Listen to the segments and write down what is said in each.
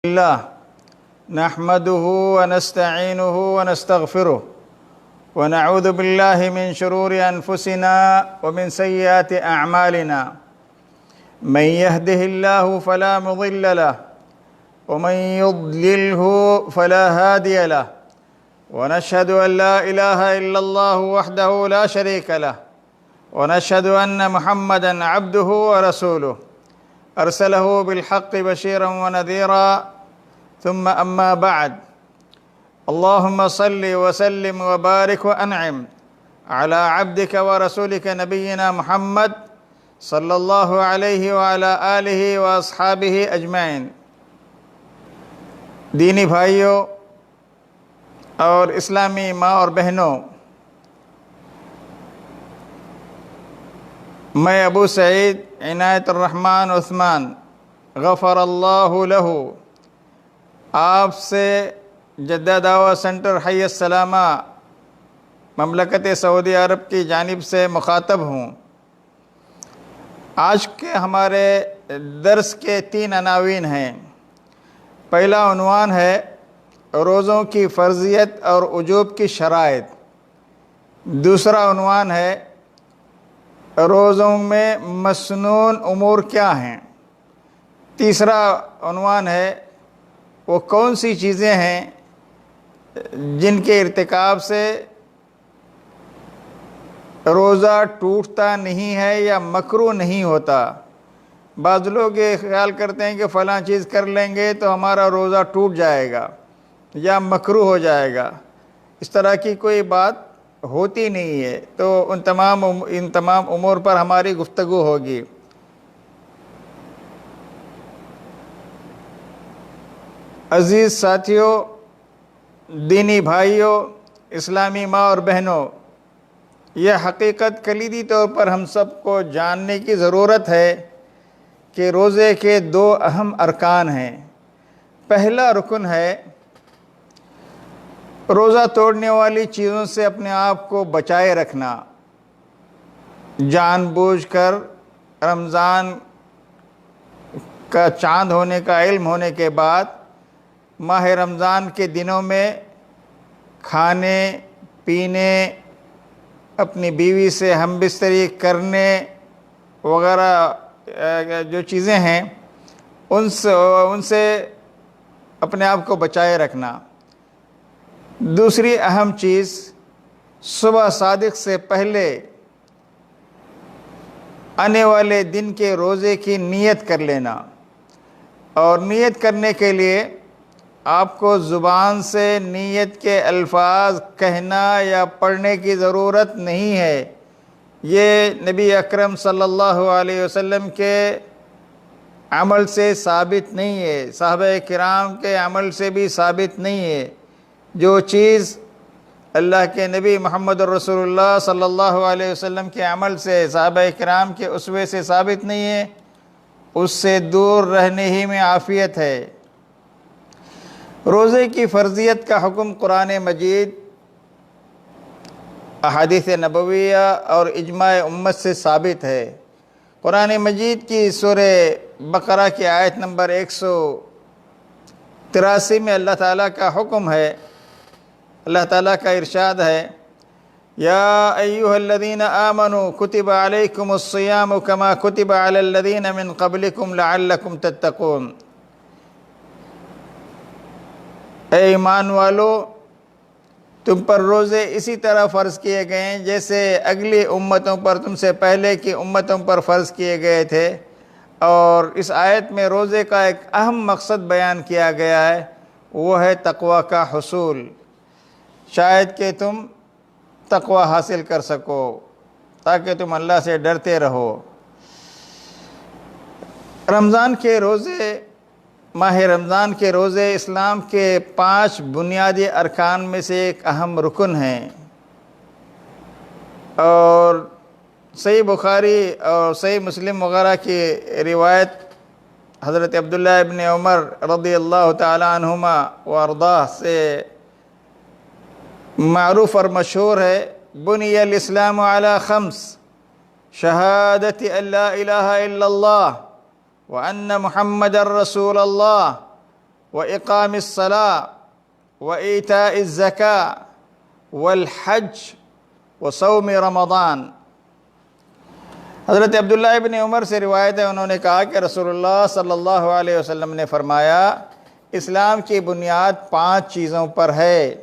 الله نحمده ونستعينه ونستغفره ونعوذ بالله من شرور أنفسنا ومن سيئات أعمالنا من يهده الله فلا مضل له ومن يضلله فلا هادي له ونشهد أن لا إله إلا الله وحده لا شريك له ونشهد أن محمدًا عبده ورسوله أرسله بالحق بشيرا ونذيرا ثم أما بعد اللهم صل وسلم وبارك وأنعم على عبدك ورسولك نبينا محمد صلی اللہ علیہ وعلى آلہ واصحابہ اجمعین۔ دینی بھائیوں اور اسلامی ماں اور بہنوں، میں ابو سعید عنایت الرحمن عثمان غفر اللہ لہ آپ سے جدہ دعویٰ سینٹر حی السلامہ مملکت سعودی عرب کی جانب سے مخاطب ہوں۔ آج کے ہمارے درس کے 3 عناوین ہیں۔ پہلا عنوان ہے روزوں کی فرضیت اور وجوب کی شرائط۔ دوسرا عنوان ہے روزوں میں مسنون امور کیا ہیں۔ تیسرا عنوان ہے وہ کون سی چیزیں ہیں جن کے ارتکاب سے روزہ ٹوٹتا نہیں ہے یا مکروہ نہیں ہوتا۔ بعض لوگ یہ خیال کرتے ہیں کہ فلاں چیز کر لیں گے تو ہمارا روزہ ٹوٹ جائے گا یا مکروہ ہو جائے گا۔ اس طرح کی کوئی بات ہوتی نہیں ہے، تو ان تمام امور پر ہماری گفتگو ہوگی۔ عزیز ساتھیوں، دینی بھائیوں، اسلامی ماں اور بہنوں، یہ حقیقت کلیدی طور پر ہم سب کو جاننے کی ضرورت ہے کہ روزے کے 2 اہم ارکان ہیں۔ پہلا رکن ہے روزہ توڑنے والی چیزوں سے اپنے آپ کو بچائے رکھنا۔ جان بوجھ کر رمضان کا چاند ہونے کا علم ہونے کے بعد ماہ رمضان کے دنوں میں کھانے پینے، اپنی بیوی سے ہم بستری کرنے وغیرہ جو چیزیں ہیں ان سے اپنے آپ کو بچائے رکھنا۔ دوسری اہم چیز صبح صادق سے پہلے آنے والے دن کے روزے کی نیت کر لینا، اور نیت کرنے کے لیے آپ کو زبان سے نیت کے الفاظ کہنا یا پڑھنے کی ضرورت نہیں ہے۔ یہ نبی اکرم صلی اللہ علیہ وسلم کے عمل سے ثابت نہیں ہے، صحابہ کرام کے عمل سے بھی ثابت نہیں ہے۔ جو چیز اللہ کے نبی محمد رسول اللہ صلی اللہ علیہ وسلم کے عمل سے، صحابہ کرام کے اسوے سے ثابت نہیں ہے، اس سے دور رہنے ہی میں عافیت ہے۔ روزے کی فرضیت کا حکم قرآن مجید، احادیث نبویہ اور اجماع امت سے ثابت ہے۔ قرآن مجید کی سورہ بقرہ کی آیت نمبر 183 میں اللہ تعالیٰ کا حکم ہے، اللہ تعالیٰ کا ارشاد ہے، یا ایھا الذین آمنوا کتب علیکم الصیام کما کتب علی الذین من قبلکم لعلکم تتقون۔ اے ایمان والو، تم پر روزے اسی طرح فرض کیے گئے ہیں جیسے اگلی امتوں پر، تم سے پہلے کی امتوں پر فرض کیے گئے تھے۔ اور اس آیت میں روزے کا ایک اہم مقصد بیان کیا گیا ہے، وہ ہے تقوی کا حصول، شاید کہ تم تقوی حاصل کر سکو تاکہ تم اللہ سے ڈرتے رہو۔ رمضان کے روزے، ماہ رمضان کے روزے اسلام کے 5 بنیادی ارکان میں سے ایک اہم رکن ہیں، اور صحیح بخاری اور صحیح مسلم وغیرہ کی روایت حضرت عبداللہ ابن عمر رضی اللہ تعالی عنہما وارضاہ سے معروف اور مشہور ہے، بنی الاسلام علی 5 شہادت ان لا الہ الا اللہ وأن محمد رسول الله وإقام الصلاة وإيتاء الزكاة والحج وصوم رمضان۔ حضرت عبداللہ ابن عمر سے روایت ہے، انہوں نے کہا کہ رسول اللہ صلی اللہ علیہ وسلم نے فرمایا اسلام کی بنیاد 5 چیزوں پر ہے۔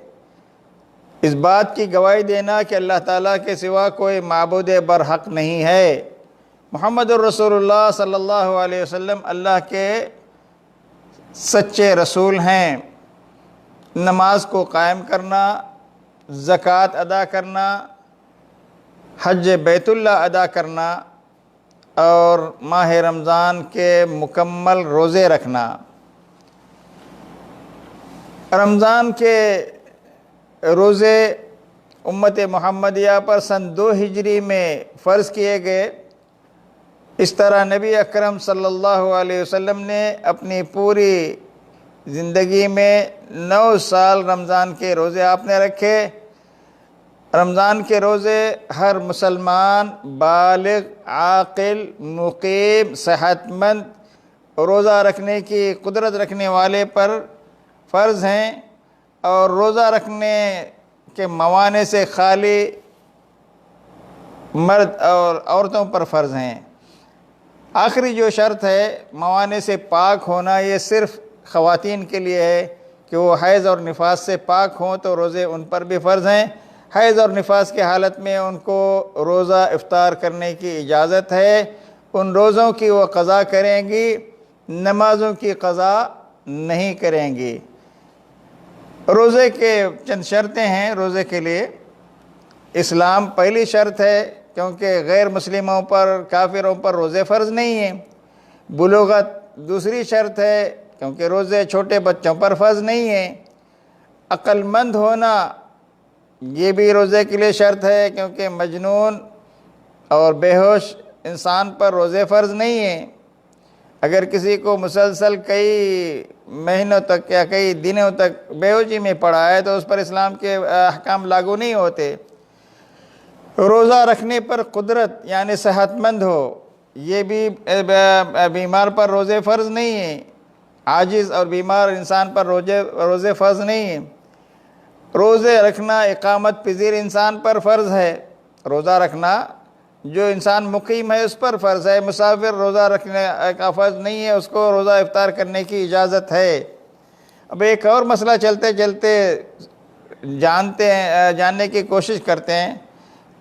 اس بات کی گواہی دینا کہ اللہ تعالیٰ کے سوا کوئی معبود برحق نہیں ہے، محمد الرسول اللہ صلی اللہ علیہ وسلم اللہ کے سچے رسول ہیں، نماز کو قائم کرنا، زکوٰۃ ادا کرنا، حج بیت اللہ ادا کرنا اور ماہ رمضان کے مکمل روزے رکھنا۔ رمضان کے روزے امت محمدیہ پر سن 2 ہجری میں فرض کیے گئے۔ اس طرح نبی اکرم صلی اللہ علیہ وسلم نے اپنی پوری زندگی میں 9 سال رمضان کے روزے آپ نے رکھے۔ رمضان کے روزے ہر مسلمان بالغ، عاقل، مقیم، صحت مند روزہ رکھنے کی قدرت رکھنے والے پر فرض ہیں، اور روزہ رکھنے کے موانع سے خالی مرد اور عورتوں پر فرض ہیں۔ آخری جو شرط ہے موانع سے پاک ہونا، یہ صرف خواتین کے لیے ہے کہ وہ حیض اور نفاس سے پاک ہوں تو روزے ان پر بھی فرض ہیں۔ حیض اور نفاس کی حالت میں ان کو روزہ افطار کرنے کی اجازت ہے، ان روزوں کی وہ قضا کریں گی، نمازوں کی قضا نہیں کریں گی۔ روزے کے چند شرطیں ہیں روزے کے لیے۔ اسلام پہلی شرط ہے، کیونکہ غیر مسلموں پر، کافروں پر روزے فرض نہیں ہیں۔ بلوغت دوسری شرط ہے، کیونکہ روزے چھوٹے بچوں پر فرض نہیں ہیں۔ عقل مند ہونا یہ بھی روزے کے لیے شرط ہے، کیونکہ مجنون اور بے ہوش انسان پر روزے فرض نہیں ہیں۔ اگر کسی کو مسلسل کئی مہینوں تک یا کئی دنوں تک بے ہوشی میں پڑا ہے تو اس پر اسلام کے احکام لاگو نہیں ہوتے۔ روزہ رکھنے پر قدرت یعنی صحت مند ہو، یہ بھی بیمار پر روزے فرض نہیں ہیں۔ عاجز اور بیمار انسان پر روزے فرض نہیں ہیں۔ روزے رکھنا اقامت پذیر انسان پر فرض ہے۔ روزہ رکھنا جو انسان مقیم ہے اس پر فرض ہے، مسافر روزہ رکھنے کا فرض نہیں ہے، اس کو روزہ افطار کرنے کی اجازت ہے۔ اب ایک اور مسئلہ چلتے چلتے جاننے کی کوشش کرتے ہیں۔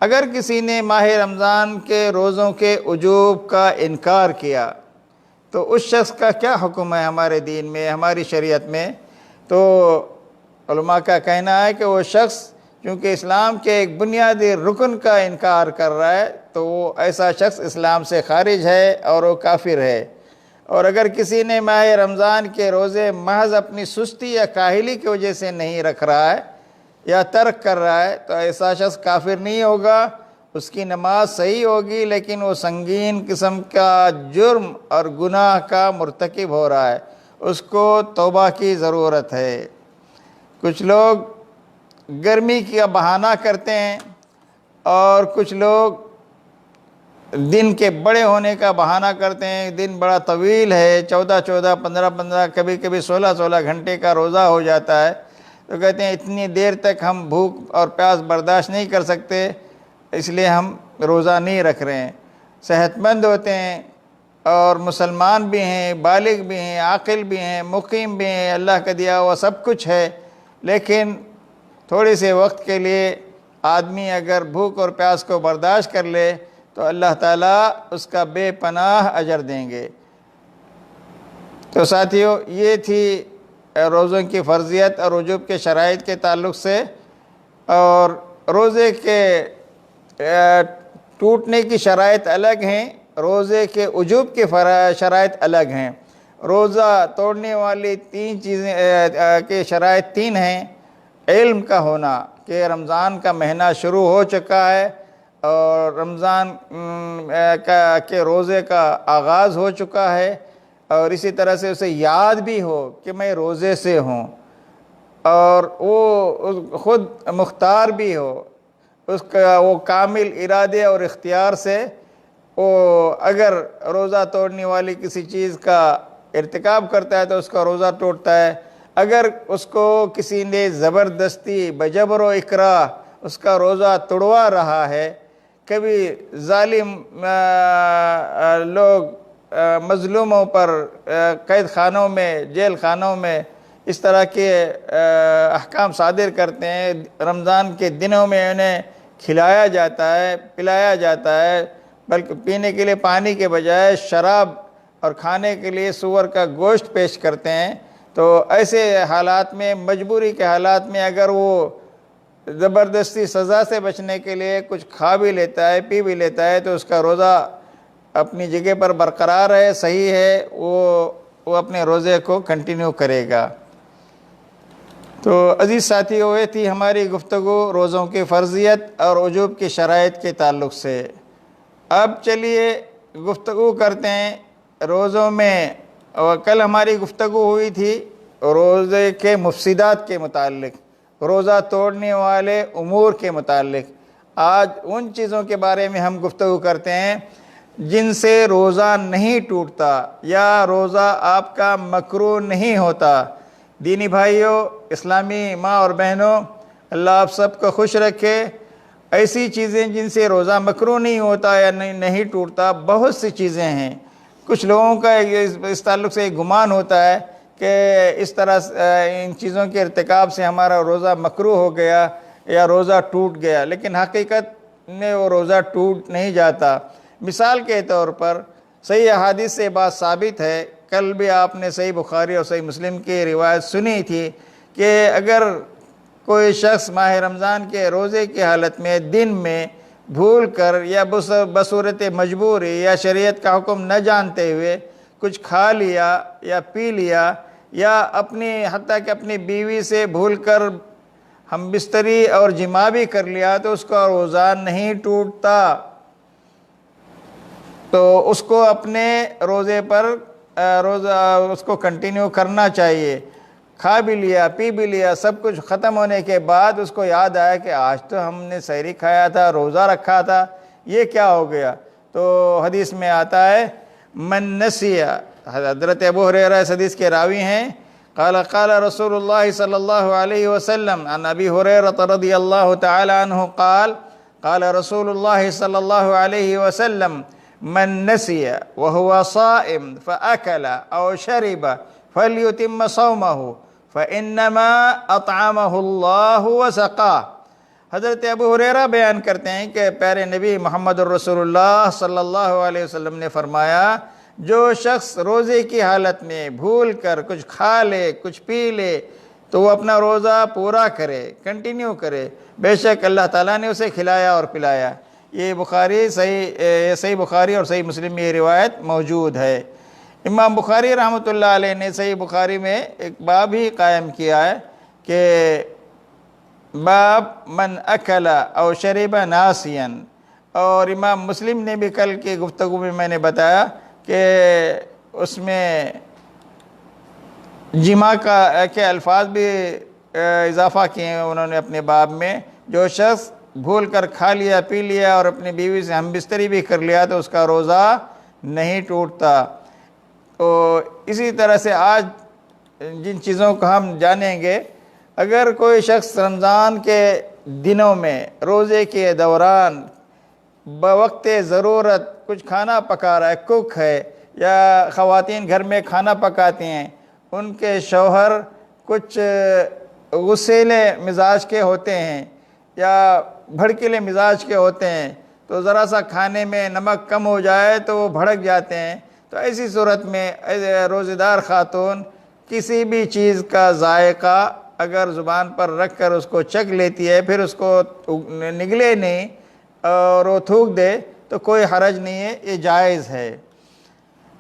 اگر کسی نے ماہ رمضان کے روزوں کے وجوب کا انکار کیا تو اس شخص کا کیا حکم ہے ہمارے دین میں، ہماری شریعت میں؟ تو علماء کا کہنا ہے کہ وہ شخص چونکہ اسلام کے ایک بنیادی رکن کا انکار کر رہا ہے تو وہ ایسا شخص اسلام سے خارج ہے اور وہ کافر ہے۔ اور اگر کسی نے ماہ رمضان کے روزے محض اپنی سستی یا کاہلی کی وجہ سے نہیں رکھ رہا ہے یا ترک کر رہا ہے تو ایسا شخص کافر نہیں ہوگا، اس کی نماز صحیح ہوگی، لیکن وہ سنگین قسم کا جرم اور گناہ کا مرتکب ہو رہا ہے، اس کو توبہ کی ضرورت ہے۔ کچھ لوگ گرمی کا بہانہ کرتے ہیں اور کچھ لوگ دن کے بڑے ہونے کا بہانہ کرتے ہیں، دن بڑا طویل ہے، 14 15 کبھی کبھی 16 گھنٹے کا روزہ ہو جاتا ہے، تو کہتے ہیں اتنی دیر تک ہم بھوک اور پیاس برداشت نہیں کر سکتے، اس لیے ہم روزہ نہیں رکھ رہے ہیں۔ صحت مند ہوتے ہیں اور مسلمان بھی ہیں، بالغ بھی ہیں، عاقل بھی ہیں، مقیم بھی ہیں، اللہ کا دیا ہوا سب کچھ ہے، لیکن تھوڑے سے وقت کے لیے آدمی اگر بھوک اور پیاس کو برداشت کر لے تو اللہ تعالیٰ اس کا بے پناہ اجر دیں گے۔ تو ساتھیو، یہ تھی روزوں کی فرضیت اور وجوب کے شرائط کے تعلق سے، اور روزے کے ٹوٹنے کی شرائط الگ ہیں، روزے کے وجوب کے شرائط الگ ہیں۔ روزہ توڑنے والی 3 چیزیں کے شرائط 3 ہیں۔ علم کا ہونا کہ رمضان کا مہینہ شروع ہو چکا ہے اور رمضان کے روزے کا آغاز ہو چکا ہے، اور اسی طرح سے اسے یاد بھی ہو کہ میں روزے سے ہوں، اور وہ خود مختار بھی ہو، اس کا وہ کامل ارادے اور اختیار سے وہ اگر روزہ توڑنے والی کسی چیز کا ارتکاب کرتا ہے تو اس کا روزہ ٹوٹتا ہے۔ اگر اس کو کسی نے زبردستی بجبر و اکراہ اس کا روزہ توڑوا رہا ہے، کبھی ظالم لوگ مظلوموں پر قید خانوں میں، جیل خانوں میں اس طرح کے احکام صادر کرتے ہیں، رمضان کے دنوں میں انہیں کھلایا جاتا ہے، پلایا جاتا ہے، بلکہ پینے کے لیے پانی کے بجائے شراب اور کھانے کے لیے سور کا گوشت پیش کرتے ہیں، تو ایسے حالات میں، مجبوری کے حالات میں اگر وہ زبردستی سزا سے بچنے کے لیے کچھ کھا بھی لیتا ہے، پی بھی لیتا ہے، تو اس کا روزہ اپنی جگہ پر برقرار ہے، صحیح ہے، وہ اپنے روزے کو کنٹینیو کرے گا۔ تو عزیز ساتھیو، یہ تھی ہماری گفتگو روزوں کی فرضیت اور وجوب کی شرائط کے تعلق سے۔ اب چلیے گفتگو کرتے ہیں روزوں میں، اور کل ہماری گفتگو ہوئی تھی روزے کے مفسدات کے متعلق، روزہ توڑنے والے امور کے متعلق۔ آج ان چیزوں کے بارے میں ہم گفتگو کرتے ہیں جن سے روزہ نہیں ٹوٹتا یا روزہ آپ کا مکروہ نہیں ہوتا۔ دینی بھائیوں، اسلامی ماں اور بہنوں، اللہ آپ سب کو خوش رکھے۔ ایسی چیزیں جن سے روزہ مکروہ نہیں ہوتا یا نہیں ٹوٹتا، بہت سی چیزیں ہیں۔ کچھ لوگوں کا اس تعلق سے ایک گمان ہوتا ہے کہ اس طرح ان چیزوں کے ارتکاب سے ہمارا روزہ مکروہ ہو گیا یا روزہ ٹوٹ گیا، لیکن حقیقت میں وہ روزہ ٹوٹ نہیں جاتا۔ مثال کے طور پر صحیح احادیث سے بات ثابت ہے، کل بھی آپ نے صحیح بخاری اور صحیح مسلم کی روایت سنی تھی کہ اگر کوئی شخص ماہ رمضان کے روزے کی حالت میں دن میں بھول کر یا بصورت مجبوری یا شریعت کا حکم نہ جانتے ہوئے کچھ کھا لیا یا پی لیا یا حتیٰ کہ اپنی بیوی سے بھول کر ہم بستری اور جماع بھی کر لیا تو اس کا روزہ نہیں ٹوٹتا، تو اس کو اپنے روزے پر روزہ اس کو کنٹینیو کرنا چاہیے۔ کھا بھی لیا، پی بھی لیا، سب کچھ ختم ہونے کے بعد اس کو یاد آیا کہ آج تو ہم نے سحری کھایا تھا، روزہ رکھا تھا، یہ کیا ہو گیا؟ تو حدیث میں آتا ہے من نسی، حضرت ابو ہریرہ اس حدیث کے راوی ہیں، قال قال رسول اللہ صلی اللہ علیہ وسلم عن ابی ہریرہ رضی اللہ تعالی عنہ قال قال رسول اللہ صلی اللہ علیہ وسلم من نسی وهو صائم فأكل أو شرب فليتم صومه فإنما أطعمه الله وسقاه۔ حضرت ابو ہریرہ بیان کرتے ہیں کہ پیارے نبی محمد الرسول اللہ صلی اللہ علیہ وسلم نے فرمایا، جو شخص روزے کی حالت میں بھول کر کچھ کھا لے، کچھ پی لے، تو وہ اپنا روزہ پورا کرے، کنٹینیو کرے، بے شک اللہ تعالیٰ نے اسے کھلایا اور پلایا۔ یہ صحیح بخاری اور صحیح مسلم میں یہ روایت موجود ہے۔ امام بخاری رحمۃ اللہ علیہ نے صحیح بخاری میں ایک باب ہی قائم کیا ہے کہ باب من اکل او شرب ناسیا، اور امام مسلم نے بھی کل کی گفتگو میں نے بتایا کہ اس میں جماع کے الفاظ بھی اضافہ کیے ہیں انہوں نے اپنے باب میں۔ جو شخص بھول کر کھا لیا، پی لیا اور اپنی بیوی سے ہم بستری بھی کر لیا تو اس کا روزہ نہیں ٹوٹتا۔ تو اسی طرح سے آج جن چیزوں کو ہم جانیں گے، اگر کوئی شخص رمضان کے دنوں میں روزے کے دوران بوقت ضرورت کچھ کھانا پکا رہا ہے، کوک ہے، یا خواتین گھر میں کھانا پکاتی ہیں، ان کے شوہر کچھ غصیلے مزاج کے ہوتے ہیں یا بھڑکیلے مزاج کے ہوتے ہیں، تو ذرا سا کھانے میں نمک کم ہو جائے تو وہ بھڑک جاتے ہیں، تو ایسی صورت میں روزہ دار خاتون کسی بھی چیز کا ذائقہ اگر زبان پر رکھ کر اس کو چکھ لیتی ہے، پھر اس کو نگلے نہیں اور وہ تھوک دے تو کوئی حرج نہیں ہے، یہ جائز ہے۔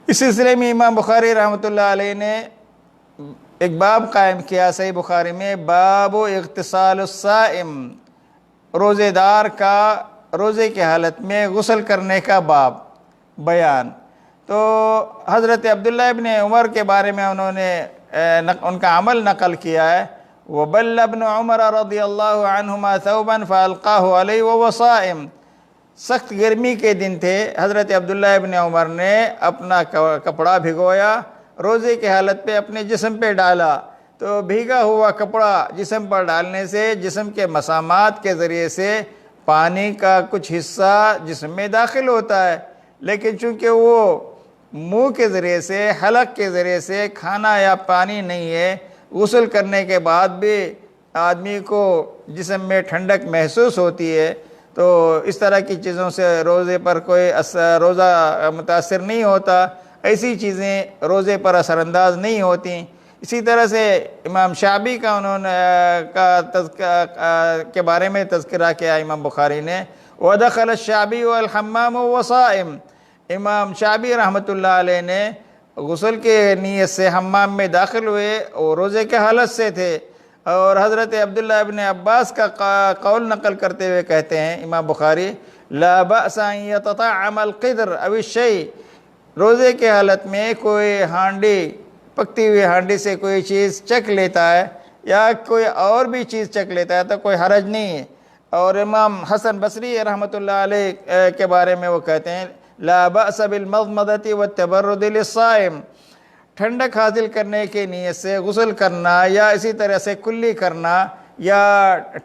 اس سلسلے میں امام بخاری رحمۃ اللہ علیہ نے ایک باب قائم کیا صحیح بخاری میں، باب اغتسال الصائم، روزے دار کا روزے کی حالت میں غسل کرنے کا باب بیان۔ تو حضرت عبداللہ ابن عمر کے بارے میں انہوں نے ان کا عمل نقل کیا ہے، وَبَلَّ ابْنُ عُمَرَ رَضِيَ اللَّهُ عَنْهُمَا ثَوْبًا فَأَلْقَاهُ عَلَيْهِ وَهُوَ صَائِمٌ۔ سخت گرمی کے دن تھے، حضرت عبداللہ ابن عمر نے اپنا کپڑا بھگویا روزے کی حالت پہ اپنے جسم پہ ڈالا تو بھیگا ہوا کپڑا جسم پر ڈالنے سے جسم کے مسامات کے ذریعے سے پانی کا کچھ حصہ جسم میں داخل ہوتا ہے، لیکن چونکہ وہ منہ کے ذریعے سے، حلق کے ذریعے سے کھانا یا پانی نہیں ہے، غسل کرنے کے بعد بھی آدمی کو جسم میں ٹھنڈک محسوس ہوتی ہے، تو اس طرح کی چیزوں سے روزے پر کوئی روزہ متاثر نہیں ہوتا، ایسی چیزیں روزے پر اثر انداز نہیں ہوتی۔ اسی طرح سے امام شعبی کا انہوں نے کے بارے میں تذکرہ کیا امام بخاری نے، وَدَخَلَ الشَّعْبِيُّ الْحَمَّامُ وَصَائِمٌ، امام شعبی رحمۃ اللہ علیہ نے غسل کے نیت سے حمام میں داخل ہوئے اور روزے کے حالت سے تھے، اور حضرت عبداللہ ابن عباس کا قول نقل کرتے ہوئے کہتے ہیں امام بخاری، لا بأس ان يتطعم القدر او الشيء، روزے کے حالت میں کوئی ہانڈی، پکتی ہوئی ہانڈی سے کوئی چیز چکھ لیتا ہے یا کوئی اور بھی چیز چکھ لیتا ہے تو کوئی حرج نہیں ہے۔ اور امام حسن بصری رحمۃ اللہ علیہ کے بارے میں وہ کہتے ہیں، لا بأس بالمضمضة والتبرد للصائم، ٹھنڈک حاصل کرنے کی نیت سے غسل کرنا یا اسی طرح سے کلی کرنا یا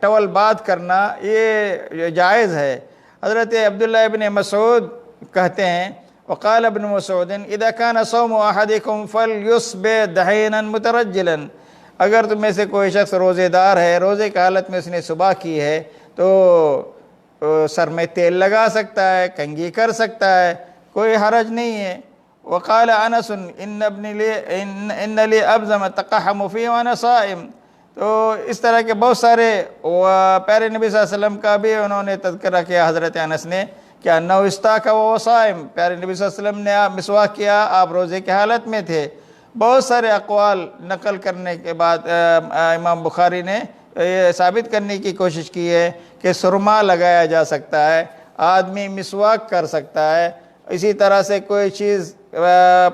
ٹول بات کرنا یہ جائز ہے۔ حضرت عبداللہ ابن مسعود کہتے ہیں، وقال ابن مسعود اذا كان صوم احدكم فليصبح دحينا مترجلا، اگر تم میں سے کوئی شخص روزے دار ہے، روزے کی حالت میں اس نے صبح کی ہے تو سر میں تیل لگا سکتا ہے، کنگھی کر سکتا ہے، کوئی حرج نہیں ہے۔ وقال انس ان لي ابزم تقحم فيه وانا صائم، تو اس طرح کے بہت سارے پیارے نبی صلی اللہ علیہ وسلم کا بھی انہوں نے تذکرہ کیا حضرت انس نے کہ انہ استاک وهو صائم، پیارے نبی صلی اللہ علیہ وسلم نے مسواک کیا، آپ روزے کی حالت میں تھے۔ بہت سارے اقوال نقل کرنے کے بعد امام بخاری نے یہ ثابت کرنے کی کوشش کی ہے کہ سرما لگایا جا سکتا ہے، آدمی مسواک کر سکتا ہے، اسی طرح سے کوئی چیز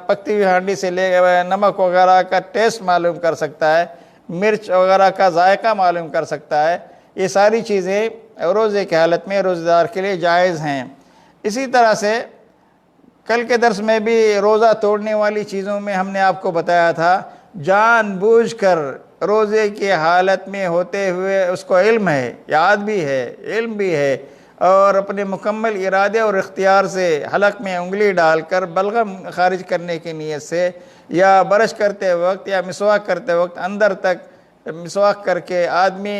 پکتی ہوئی ہانڈی سے لے نمک وغیرہ کا ٹیسٹ معلوم کر سکتا ہے، مرچ وغیرہ کا ذائقہ معلوم کر سکتا ہے، یہ ساری چیزیں روزے کی حالت میں روزہ دار کے لیے جائز ہیں۔ اسی طرح سے کل کے درس میں بھی روزہ توڑنے والی چیزوں میں ہم نے آپ کو بتایا تھا، جان بوجھ کر روزے کی حالت میں ہوتے ہوئے اس کو علم ہے، یاد بھی ہے، علم بھی ہے، اور اپنے مکمل ارادے اور اختیار سے حلق میں انگلی ڈال کر بلغم خارج کرنے کی نیت سے یا برش کرتے وقت یا مسواک کرتے وقت اندر تک مسواک کر کے آدمی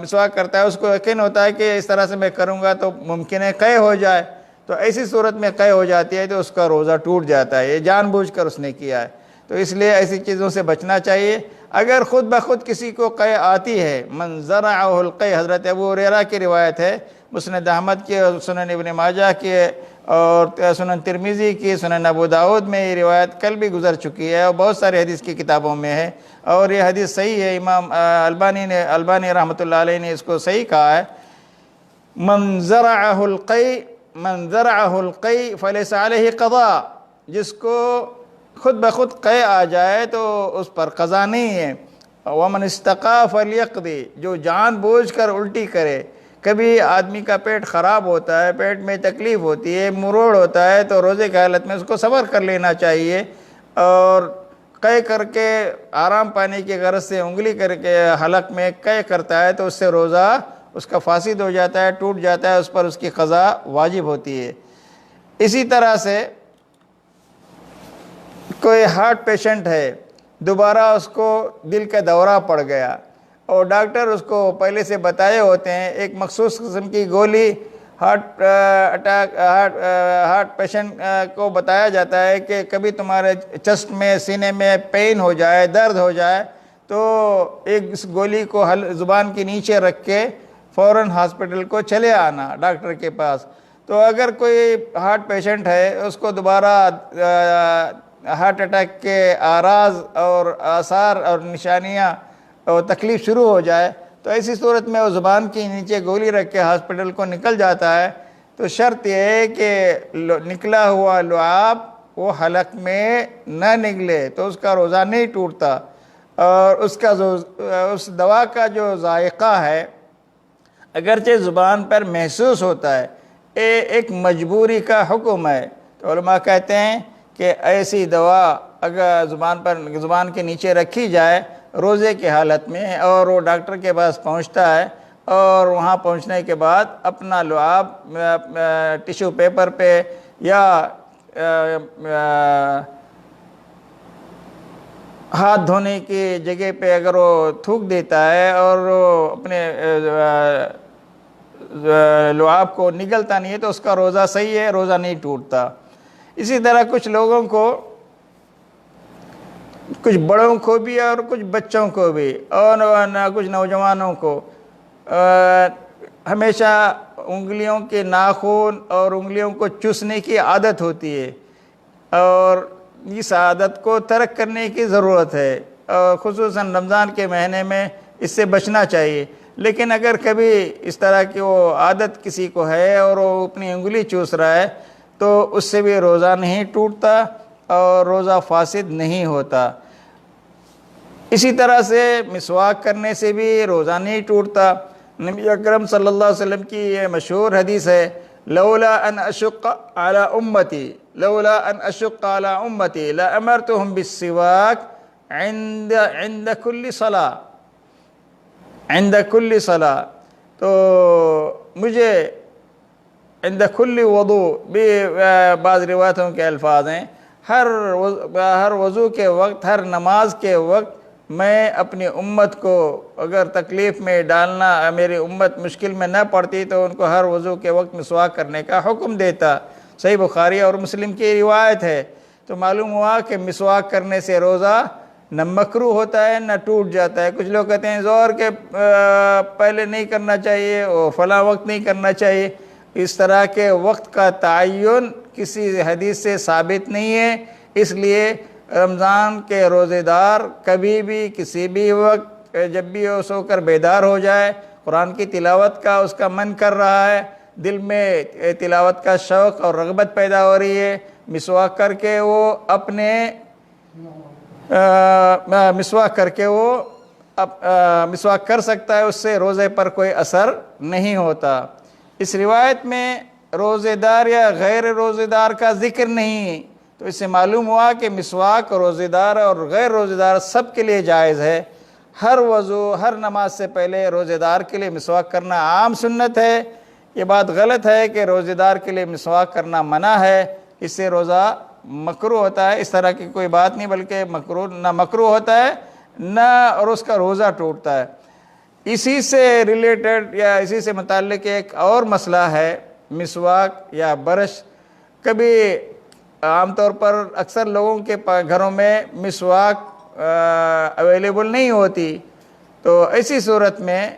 مسواک کرتا ہے، اس کو یقین ہوتا ہے کہ اس طرح سے میں کروں گا تو ممکن ہے قے ہو جائے، تو ایسی صورت میں قے ہو جاتی ہے تو اس کا روزہ ٹوٹ جاتا ہے، یہ جان بوجھ کر اس نے کیا ہے، تو اس لیے ایسی چیزوں سے بچنا چاہیے۔ اگر خود بخود کسی کو قے آتی ہے، من زرعہ القے، حضرت ابو ہریرہ کی روایت ہے، مسند احمد کی اور سنن ابن ماجہ کی اور سنن ترمذی کی، سنن ابو داؤد میں یہ روایت کل بھی گزر چکی ہے اور بہت سارے حدیث کی کتابوں میں ہے، اور یہ حدیث صحیح ہے، امام البانی رحمۃ اللہ علیہ نے اس کو صحیح کہا ہے، من زرعہ القی فلیس علیہ قضاء، جس کو خود بخود قے آ جائے تو اس پر قضا نہیں ہے، ومن استقا فلیقضی، جو جان بوجھ کر الٹی کرے، کبھی آدمی کا پیٹ خراب ہوتا ہے، پیٹ میں تکلیف ہوتی ہے، مروڑ ہوتا ہے، تو روزے کی حالت میں اس کو صبر کر لینا چاہیے، اور قے کر کے آرام پانے کی غرض سے انگلی کر کے حلق میں قے کرتا ہے تو اس سے روزہ اس کا فاسد ہو جاتا ہے، ٹوٹ جاتا ہے، اس پر اس کی قضا واجب ہوتی ہے۔ اسی طرح سے کوئی ہارٹ پیشنٹ ہے، دوبارہ اس کو دل کا دورہ پڑ گیا اور ڈاکٹر اس کو پہلے سے بتائے ہوتے ہیں، ایک مخصوص قسم کی گولی ہارٹ پیشنٹ کو بتایا جاتا ہے کہ کبھی تمہارے چسٹ میں، سینے میں پین ہو جائے، درد ہو جائے تو ایک اس گولی کو زبان کے نیچے رکھ کے فوراً ہاسپٹل کو چلے آنا ڈاکٹر کے پاس۔ تو اگر کوئی ہارٹ پیشنٹ ہے، اس کو دوبارہ ہارٹ اٹیک کے اعراض اور آثار اور نشانیاں اور تکلیف شروع ہو جائے تو ایسی صورت میں وہ زبان کے نیچے گولی رکھ کے ہاسپٹل کو نکل جاتا ہے، تو شرط یہ ہے کہ نکلا ہوا لعاب وہ حلق میں نہ نکلے تو اس کا روزہ نہیں ٹوٹتا، اور اس دوا کا جو ذائقہ ہے اگرچہ زبان پر محسوس ہوتا ہے، ایک مجبوری کا حکم ہے، تو علماء کہتے ہیں کہ ایسی دوا اگر زبان کے نیچے رکھی جائے روزے کی حالت میں اور وہ ڈاکٹر کے پاس پہنچتا ہے اور وہاں پہنچنے کے بعد اپنا لعاب ٹیشو پیپر پہ یا ہاتھ دھونے کی جگہ پہ اگر وہ تھوک دیتا ہے اور وہ اپنے لعاب کو نگلتا نہیں ہے تو اس کا روزہ صحیح ہے، روزہ نہیں ٹوٹتا۔ اسی طرح کچھ لوگوں کو، کچھ بڑوں کو بھی اور کچھ بچوں کو بھی اور کچھ نوجوانوں کو ہمیشہ انگلیوں کے ناخن اور انگلیوں کو چوسنے کی عادت ہوتی ہے، اور اس عادت کو ترک کرنے کی ضرورت ہے، اور خصوصاً رمضان کے مہینے میں اس سے بچنا چاہیے۔ لیکن اگر کبھی اس طرح کی وہ عادت کسی کو ہے اور وہ اپنی انگلی چوس رہا ہے تو اس سے بھی روزہ نہیں ٹوٹتا اور روزہ فاسد نہیں ہوتا۔ اسی طرح سے مسواک کرنے سے بھی روزہ نہیں ٹوٹتا۔ نبی اکرم صلی اللہ علیہ وسلم کی یہ مشہور حدیث ہے، لولا ان اشق علی امتی لامرتهم بالسواک عند کل صلاۃ، عند کل صلاۃ، تو مجھے عند کل وضوء بھی بعض روایتوں کے الفاظ ہیں، ہر وضو کے وقت، ہر نماز کے وقت میں اپنی امت کو اگر تکلیف میں ڈالنا، میری امت مشکل میں نہ پڑتی تو ان کو ہر وضو کے وقت مسواک کرنے کا حکم دیتا۔ صحیح بخاری اور مسلم کی روایت ہے۔ تو معلوم ہوا کہ مسواک کرنے سے روزہ نہ مکروہ ہوتا ہے نہ ٹوٹ جاتا ہے۔ کچھ لوگ کہتے ہیں ظہر کے پہلے نہیں کرنا چاہیے اور فلاں وقت نہیں کرنا چاہیے۔ اس طرح کے وقت کا تعین کسی حدیث سے ثابت نہیں ہے، اس لیے رمضان کے روزے دار کبھی بھی کسی بھی وقت جب بھی وہ سو کر بیدار ہو جائے، قرآن کی تلاوت کا اس کا من کر رہا ہے، دل میں تلاوت کا شوق اور رغبت پیدا ہو رہی ہے، مسواک کر کے وہ اپنے مسواک کر سکتا ہے، اس سے روزے پر کوئی اثر نہیں ہوتا۔ اس روایت میں روزے دار یا غیر روزے دار کا ذکر نہیں، تو اس سے معلوم ہوا کہ مسواک روزے دار اور غیر روزے دار سب کے لیے جائز ہے۔ ہر وضو، ہر نماز سے پہلے روزے دار کے لیے مسواک کرنا عام سنت ہے۔ یہ بات غلط ہے کہ روزے دار کے لیے مسواک کرنا منع ہے، اس سے روزہ مکروہ ہوتا ہے، اس طرح کی کوئی بات نہیں، بلکہ نہ مکروہ ہوتا ہے نہ اور اس کا روزہ ٹوٹتا ہے۔ اسی سے ریلیٹڈ یا اسی سے متعلق ایک اور مسئلہ ہے، مسواک یا برش۔ کبھی عام طور پر اکثر لوگوں کے گھروں میں مسواک اویلیبل نہیں ہوتی، تو ایسی صورت میں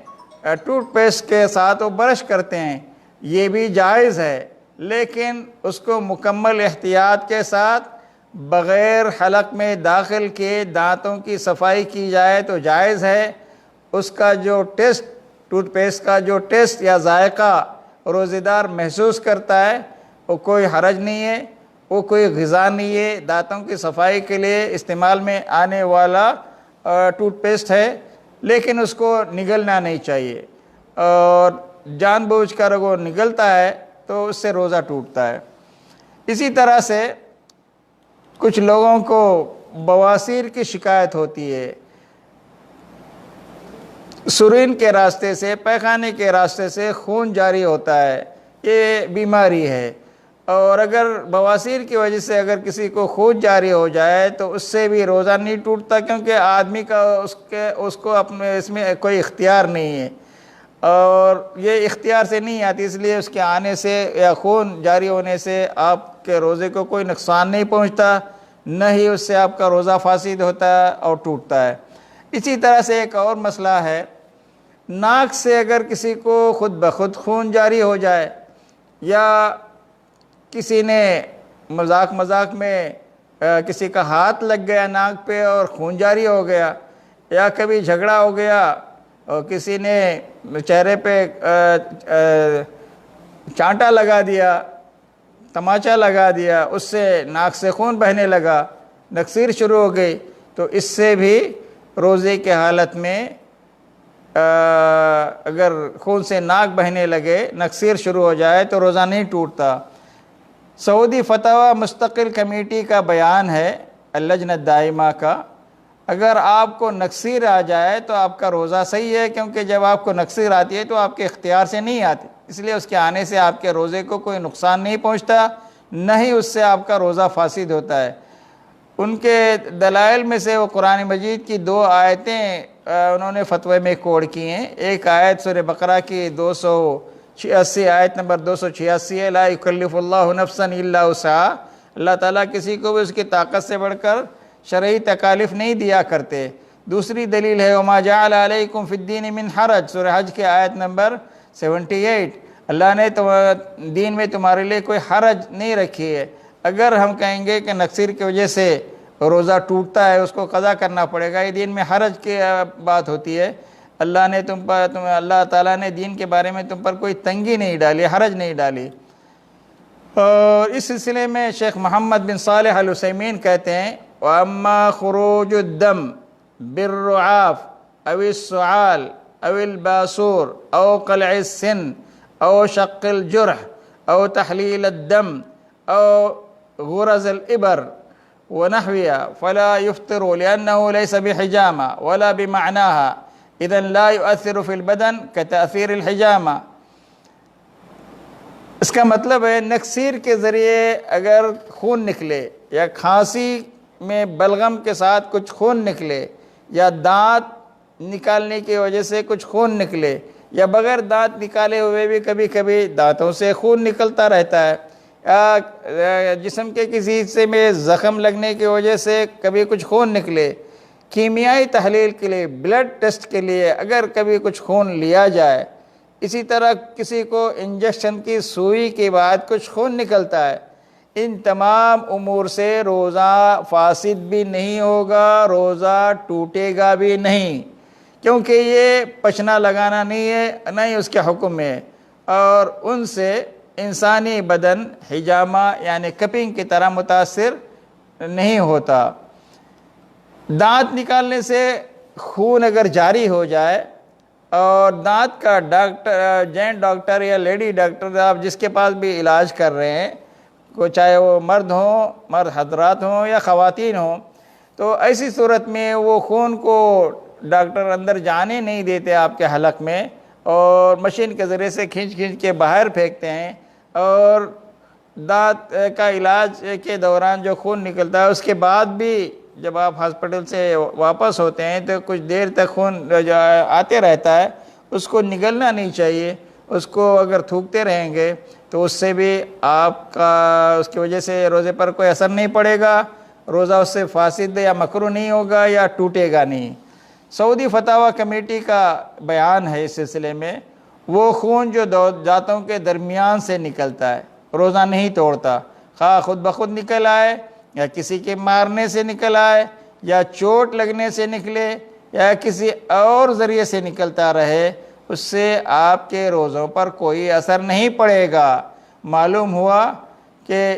ٹوتھ پیسٹ کے ساتھ وہ برش کرتے ہیں، یہ بھی جائز ہے، لیکن اس کو مکمل احتیاط کے ساتھ بغیر حلق میں داخل کیے دانتوں کی صفائی کی جائے تو جائز ہے۔ اس کا جو ٹیسٹ، ٹوتھ پیسٹ کا جو ٹیسٹ یا ذائقہ روزے دار محسوس کرتا ہے وہ کوئی حرج نہیں ہے، وہ کوئی غذا نہیں ہے، دانتوں کی صفائی کے لیے استعمال میں آنے والا ٹوتھ پیسٹ ہے، لیکن اس کو نگلنا نہیں چاہیے، اور جان بوجھ کر وہ نگلتا ہے تو اس سے روزہ ٹوٹتا ہے۔ اسی طرح سے کچھ لوگوں کو بواسیر کی شکایت ہوتی ہے، سرین کے راستے سے، پیخانے کے راستے سے خون جاری ہوتا ہے، یہ بیماری ہے، اور اگر بواسیر کی وجہ سے اگر کسی کو خون جاری ہو جائے تو اس سے بھی روزہ نہیں ٹوٹتا، کیونکہ آدمی کا اس کو اپنے اس میں کوئی اختیار نہیں ہے، اور یہ اختیار سے نہیں آتی، اس لیے اس کے آنے سے یا خون جاری ہونے سے آپ کے روزے کو کوئی نقصان نہیں پہنچتا، نہ ہی اس سے آپ کا روزہ فاسد ہوتا ہے اور ٹوٹتا ہے۔ اسی طرح سے ایک اور مسئلہ ہے، ناک سے اگر کسی کو خود بخود خون جاری ہو جائے، یا کسی نے مذاق میں کسی کا ہاتھ لگ گیا ناک پہ اور خون جاری ہو گیا، یا کبھی جھگڑا ہو گیا اور کسی نے چہرے پہ چانٹا لگا دیا، تماچا لگا دیا، اس سے ناک سے خون بہنے لگا، نکسیر شروع ہو گئی، تو اس سے بھی روزے کے حالت میں اگر خون سے ناک بہنے لگے، نکسیر شروع ہو جائے تو روزہ نہیں ٹوٹتا۔ سعودی فتویٰ مستقل کمیٹی کا بیان ہے اللجنہ دائمہ کا، اگر آپ کو نکسیر آ جائے تو آپ کا روزہ صحیح ہے، کیونکہ جب آپ کو نکسیر آتی ہے تو آپ کے اختیار سے نہیں آتی، اس لیے اس کے آنے سے آپ کے روزے کو کوئی نقصان نہیں پہنچتا، نہ ہی اس سے آپ کا روزہ فاسد ہوتا ہے۔ ان کے دلائل میں سے وہ قرآن مجید کی 2 آیتیں انہوں نے فتوے میں کوڈ کی ہیں۔ ایک آیت سورہ بقرہ کی 286 آیت نمبر 286 ہے، لا یکلف اللہ نفسا الا وسعہا، اللہ تعالیٰ کسی کو بھی اس کی طاقت سے بڑھ کر شرعی تکالیف نہیں دیا کرتے۔ دوسری دلیل ہے وما جعل علیکم فی الدین من حرج، سورہ حج کی آیت نمبر 78، اللہ نے دین میں تمہارے لیے کوئی حرج نہیں رکھی ہے۔ اگر ہم کہیں گے کہ نکسیر کی وجہ سے روزہ ٹوٹتا ہے، اس کو قضا کرنا پڑے گا، یہ دین میں حرج کی بات ہوتی ہے۔ اللہ نے اللہ تعالیٰ نے دین کے بارے میں تم پر کوئی تنگی نہیں ڈالی، حرج نہیں ڈالی۔ اور اس سلسلے میں شیخ محمد بن صالح العثیمین کہتے ہیں وَأَمَّا خُرُوجُ الدَّمِ بِالرُّعَافِ أَوِ السُّعَالِ أَوِ الْبَاسُورِ أَوْ قَلْعِ السِّنِّ أَوْ شَقِّ الْجُرْحِ أَوْ تَحْلِيلِ الدَّمِ أَوْ غُرَزِ الْإِبَرِ وَنَحْوِهَا فَلَا يُفْطِرُ لِأَنَّهُ لَيْسَ بِحِجَامَةٍ وَلَا بِمَعْنَاهَا إِذًا لَا يُؤَثِّرُ فِي الْبَدَنِ كَتَأْثِيرِ الْحِجَامَةِ۔ اس کا مطلب ہے نکسیر کے ذریعے اگر خون نکلے، یا کھانسی میں بلغم کے ساتھ کچھ خون نکلے، یا دانت نکالنے کی وجہ سے کچھ خون نکلے، یا بغیر دانت نکالے ہوئے بھی کبھی کبھی دانتوں سے خون نکلتا رہتا ہے، یا جسم کے کسی حصے میں زخم لگنے کی وجہ سے کبھی کچھ خون نکلے، کیمیائی تحلیل کے لیے، بلڈ ٹیسٹ کے لیے اگر کبھی کچھ خون لیا جائے، اسی طرح کسی کو انجیکشن کی سوئی کے بعد کچھ خون نکلتا ہے، ان تمام امور سے روزہ فاسد بھی نہیں ہوگا، روزہ ٹوٹے گا بھی نہیں، کیونکہ یہ پچنا لگانا نہیں ہے، نہ ہی اس کے حکم میں، اور ان سے انسانی بدن حجامہ یعنی کپنگ کی طرح متاثر نہیں ہوتا۔ دانت نکالنے سے خون اگر جاری ہو جائے اور دانت کا ڈاکٹر، جینٹ ڈاکٹر یا لیڈی ڈاکٹر، آپ جس کے پاس بھی علاج کر رہے ہیں، چاہے وہ مرد حضرات ہوں یا خواتین ہوں، تو ایسی صورت میں وہ خون کو ڈاکٹر اندر جانے نہیں دیتے آپ کے حلق میں، اور مشین کے ذریعے سے کھینچ کے باہر پھینکتے ہیں، اور دانت کا علاج کے دوران جو خون نکلتا ہے اس کے بعد بھی جب آپ ہاسپٹل سے واپس ہوتے ہیں تو کچھ دیر تک خون آتے رہتا ہے، اس کو نگلنا نہیں چاہیے، اس کو اگر تھوکتے رہیں گے تو اس سے بھی آپ کا اس کی وجہ سے روزے پر کوئی اثر نہیں پڑے گا، روزہ اس سے فاسد یا مکروہ نہیں ہوگا یا ٹوٹے گا نہیں۔ سعودی فتویٰ کمیٹی کا بیان ہے اس سلسلے میں، وہ خون جو دانتوں کے درمیان سے نکلتا ہے روزہ نہیں توڑتا، خواہ خود بخود نکل آئے یا کسی کے مارنے سے نکل آئے یا چوٹ لگنے سے نکلے یا کسی اور ذریعے سے نکلتا رہے، اس سے آپ کے روزوں پر کوئی اثر نہیں پڑے گا۔ معلوم ہوا کہ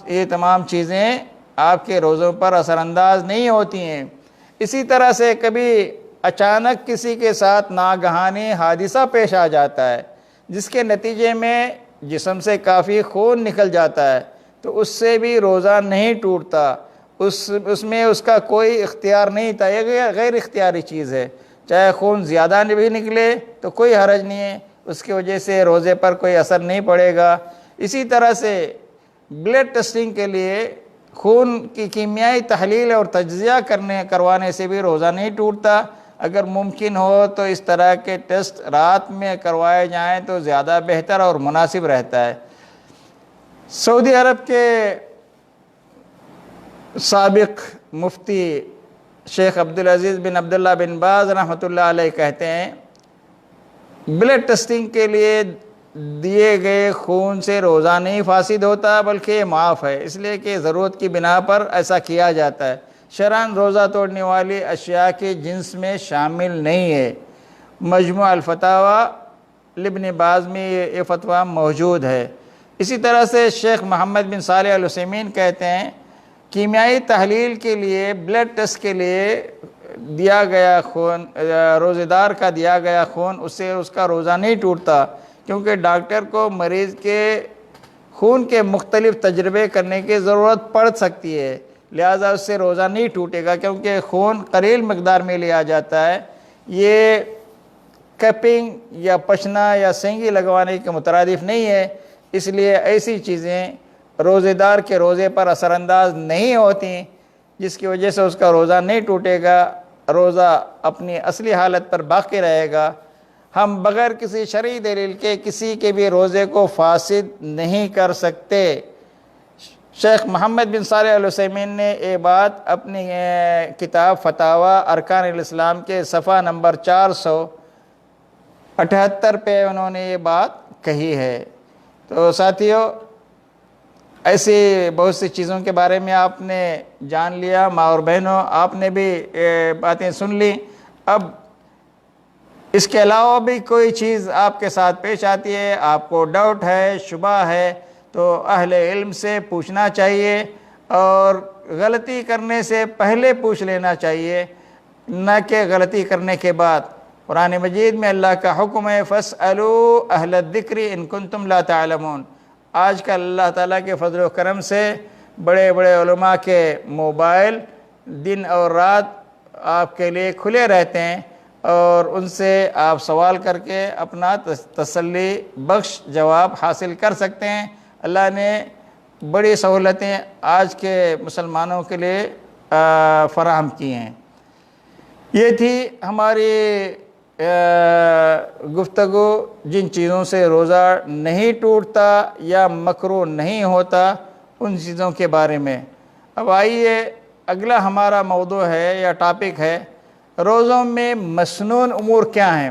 یہ تمام چیزیں آپ کے روزوں پر اثر انداز نہیں ہوتی ہیں۔ اسی طرح سے کبھی اچانک کسی کے ساتھ ناگہانی حادثہ پیش آ جاتا ہے جس کے نتیجے میں جسم سے کافی خون نکل جاتا ہے، تو اس سے بھی روزہ نہیں ٹوٹتا، اس میں اس کا کوئی اختیار نہیں تھا، یہ غیر اختیاری چیز ہے، چاہے خون زیادہ بھی نکلے تو کوئی حرج نہیں ہے، اس کی وجہ سے روزے پر کوئی اثر نہیں پڑے گا۔ اسی طرح سے بلڈ ٹیسٹنگ کے لیے خون کی کیمیائی تحلیل اور تجزیہ کروانے سے بھی روزہ نہیں ٹوٹتا، اگر ممکن ہو تو اس طرح کے ٹیسٹ رات میں کروائے جائیں تو زیادہ بہتر اور مناسب رہتا ہے۔ سعودی عرب کے سابق مفتی شیخ عبدالعزیز بن عبداللہ بن باز رحمۃ اللہ علیہ کہتے ہیں بلڈ ٹیسٹنگ کے لیے دیے گئے خون سے روزہ نہیں فاسد ہوتا بلکہ یہ معاف ہے، اس لیے کہ ضرورت کی بنا پر ایسا کیا جاتا ہے، شرعاً روزہ توڑنے والی اشیاء کی جنس میں شامل نہیں ہے۔ مجموع الفتاویٰ لابن باز میں یہ فتویٰ موجود ہے۔ اسی طرح سے شیخ محمد بن صالح العثیمین کہتے ہیں کیمیائی تحلیل کے لیے بلڈ ٹیسٹ کے لیے دیا گیا خون، روزہ دار کا دیا گیا خون، اس سے اس کا روزہ نہیں ٹوٹتا، کیونکہ ڈاکٹر کو مریض کے خون کے مختلف تجربے کرنے کی ضرورت پڑ سکتی ہے، لہٰذا اس سے روزہ نہیں ٹوٹے گا، کیونکہ خون قلیل مقدار میں لیا جاتا ہے۔ یہ کیپنگ یا پچنا یا سینگی لگوانے کے مترادف نہیں ہے، اس لیے ایسی چیزیں روزے دار کے روزے پر اثر انداز نہیں ہوتی، جس کی وجہ سے اس کا روزہ نہیں ٹوٹے گا، روزہ اپنی اصلی حالت پر باقی رہے گا۔ ہم بغیر کسی شرعی دلیل کے کسی کے بھی روزے کو فاسد نہیں کر سکتے۔ شیخ محمد بن صالح العثیمین نے یہ بات اپنی کتاب فتاوی ارکان الاسلام کے صفحہ نمبر 478 پہ انہوں نے یہ بات کہی ہے۔ تو ساتھیو، ایسی بہت سی چیزوں کے بارے میں آپ نے جان لیا، ماں اور بہنوں آپ نے بھی باتیں سن لی۔ اب اس کے علاوہ بھی کوئی چیز آپ کے ساتھ پیش آتی ہے، آپ کو ڈاؤٹ ہے، شبہ ہے، تو اہل علم سے پوچھنا چاہیے، اور غلطی کرنے سے پہلے پوچھ لینا چاہیے، نہ کہ غلطی کرنے کے بعد۔ قرآن مجید میں اللہ کا حکم ہے فَاسْأَلُوا أَهْلَ الذِّكْرِ إِن كُنتُمْ لَا تَعْلَمُونَ۔ آج کل اللہ تعالیٰ کے فضل و کرم سے بڑے بڑے علماء کے موبائل دن اور رات آپ کے لیے کھلے رہتے ہیں، اور ان سے آپ سوال کر کے اپنا تسلی بخش جواب حاصل کر سکتے ہیں۔ اللہ نے بڑی سہولتیں آج کے مسلمانوں کے لیے فراہم کی ہیں۔ یہ تھی ہماری گفتگو جن چیزوں سے روزہ نہیں ٹوٹتا یا مکروہ نہیں ہوتا، ان چیزوں کے بارے میں۔ اب آئیے اگلا ہمارا موضوع ہے یا ٹاپک ہے، روزوں میں مسنون امور کیا ہیں؟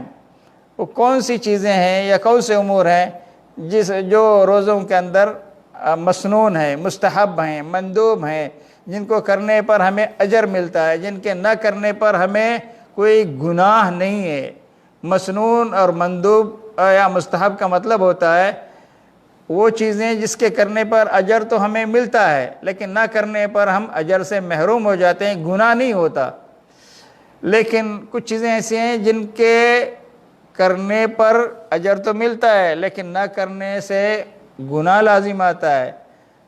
وہ کون سی چیزیں ہیں یا کون سے امور ہیں جو روزوں کے اندر مسنون ہیں، مستحب ہیں، مندوب ہیں، جن کو کرنے پر ہمیں اجر ملتا ہے، جن کے نہ کرنے پر ہمیں کوئی گناہ نہیں ہے۔ مسنون اور مندوب یا مستحب کا مطلب ہوتا ہے وہ چیزیں جس کے کرنے پر اجر تو ہمیں ملتا ہے، لیکن نہ کرنے پر ہم اجر سے محروم ہو جاتے ہیں، گناہ نہیں ہوتا۔ لیکن کچھ چیزیں ایسی ہیں جن کے کرنے پر اجر تو ملتا ہے، لیکن نہ کرنے سے گناہ لازم آتا ہے،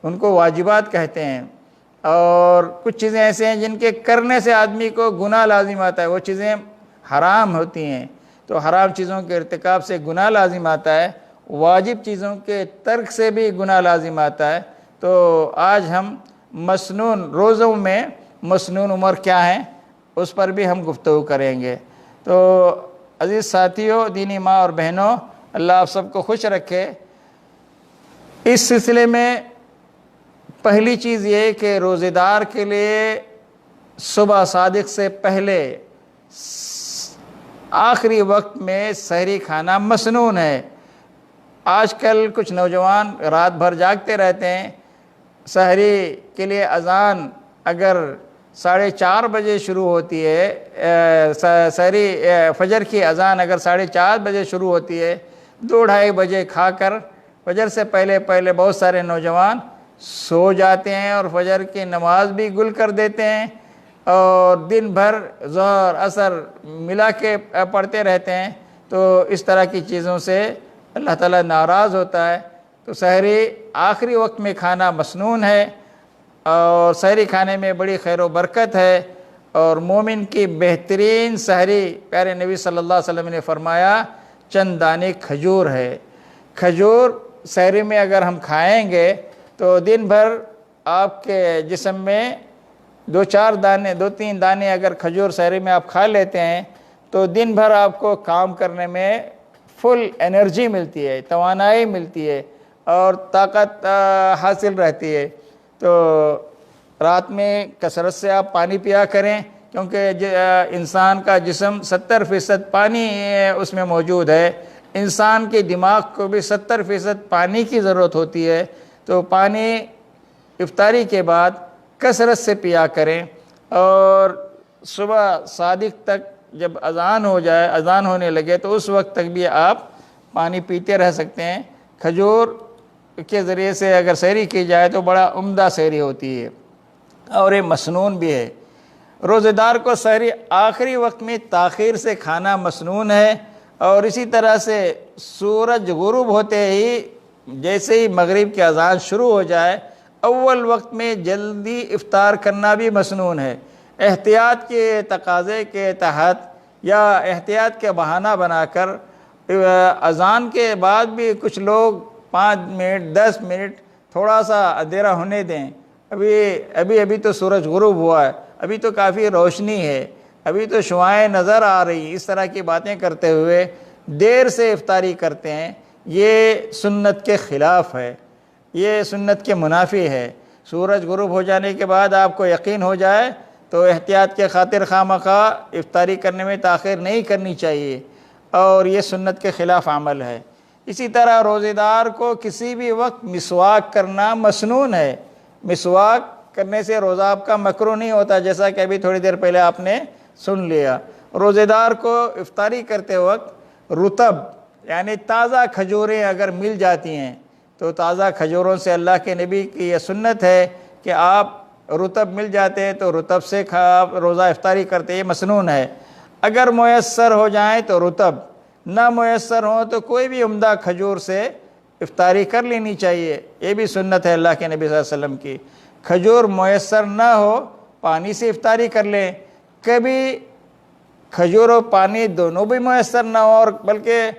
ان کو واجبات کہتے ہیں۔ اور کچھ چیزیں ایسے ہیں جن کے کرنے سے آدمی کو گناہ لازم آتا ہے، وہ چیزیں حرام ہوتی ہیں، تو حرام چیزوں کے ارتکاب سے گناہ لازم آتا ہے، واجب چیزوں کے ترک سے بھی گناہ لازم آتا ہے۔ تو آج ہم مسنون روزوں میں مسنون امور کیا ہیں اس پر بھی ہم گفتگو کریں گے۔ تو عزیز ساتھیوں، دینی ماں اور بہنوں، اللہ آپ سب کو خوش رکھے۔ اس سلسلے میں پہلی چیز یہ کہ روزے دار کے لیے صبح صادق سے پہلے آخری وقت میں سحری کھانا مسنون ہے۔ آج کل کچھ نوجوان رات بھر جاگتے رہتے ہیں، سحری کے لیے اذان اگر 4:30 بجے شروع ہوتی ہے، سحری فجر کی اذان اگر 4:30 بجے شروع ہوتی ہے، 2-2:30 بجے کھا کر فجر سے پہلے بہت سارے نوجوان سو جاتے ہیں اور فجر کی نماز بھی گل کر دیتے ہیں، اور دن بھر ظہر عصر ملا کے پڑھتے رہتے ہیں۔ تو اس طرح کی چیزوں سے اللہ تعالیٰ ناراض ہوتا ہے۔ تو سحری آخری وقت میں کھانا مسنون ہے، اور سحری کھانے میں بڑی خیر و برکت ہے، اور مومن کی بہترین سحری پیارے نبی صلی اللہ علیہ وسلم نے فرمایا چند دانے کھجور ہے۔ کھجور سحری میں اگر ہم کھائیں گے تو دن بھر آپ کے جسم میں 2-3 دانے اگر کھجور سحری میں آپ کھا لیتے ہیں تو دن بھر آپ کو کام کرنے میں فل انرجی ملتی ہے، توانائی ملتی ہے، اور طاقت حاصل رہتی ہے۔ تو رات میں کثرت سے آپ پانی پیا کریں، کیونکہ انسان کا جسم 70% پانی اس میں موجود ہے۔ انسان کے دماغ کو بھی 70% پانی کی ضرورت ہوتی ہے، تو پانی افطاری کے بعد کثرت سے پیا کریں، اور صبح صادق تک جب اذان ہو جائے، اذان ہونے لگے تو اس وقت تک بھی آپ پانی پیتے رہ سکتے ہیں۔ کھجور کے ذریعے سے اگر سحری کی جائے تو بڑا عمدہ سحری ہوتی ہے، اور یہ مسنون بھی ہے۔ روزے دار کو سحری آخری وقت میں تاخیر سے کھانا مسنون ہے، اور اسی طرح سے سورج غروب ہوتے ہی جیسے ہی مغرب کی اذان شروع ہو جائے اول وقت میں جلدی افطار کرنا بھی مسنون ہے۔ احتیاط کے تقاضے کے تحت یا احتیاط کے بہانہ بنا کر اذان کے بعد بھی کچھ لوگ 5 منٹ 10 منٹ تھوڑا سا اندھیرا ہونے دیں، ابھی تو سورج غروب ہوا ہے، ابھی تو کافی روشنی ہے، ابھی تو شعاعیں نظر آ رہی، اس طرح کی باتیں کرتے ہوئے دیر سے افطاری کرتے ہیں، یہ سنت کے خلاف ہے، یہ سنت کے منافی ہے۔ سورج غروب ہو جانے کے بعد آپ کو یقین ہو جائے تو احتیاط کے خاطر خواہ افطاری کرنے میں تاخیر نہیں کرنی چاہیے، اور یہ سنت کے خلاف عمل ہے۔ اسی طرح روزے دار کو کسی بھی وقت مسواک کرنا مسنون ہے۔ مسواک کرنے سے روزہ آپ کا مکروہ نہیں ہوتا، جیسا کہ ابھی تھوڑی دیر پہلے آپ نے سن لیا۔ روزے دار کو افطاری کرتے وقت رطب یعنی تازہ کھجوریں اگر مل جاتی ہیں تو تازہ کھجوروں سے، اللہ کے نبی کی یہ سنت ہے کہ آپ رطب مل جاتے ہیں تو رطب سے روزہ افطاری کرتے، یہ مسنون ہے۔ اگر میسر ہو جائیں تو رطب، نہ میسر ہوں تو کوئی بھی عمدہ کھجور سے افطاری کر لینی چاہیے، یہ بھی سنت ہے اللہ کے نبی صلی اللہ علیہ وسلم کی۔ کھجور میسر نہ ہو پانی سے افطاری کر لیں، کبھی کھجور و پانی دونوں بھی میسر نہ ہو، اور بلکہ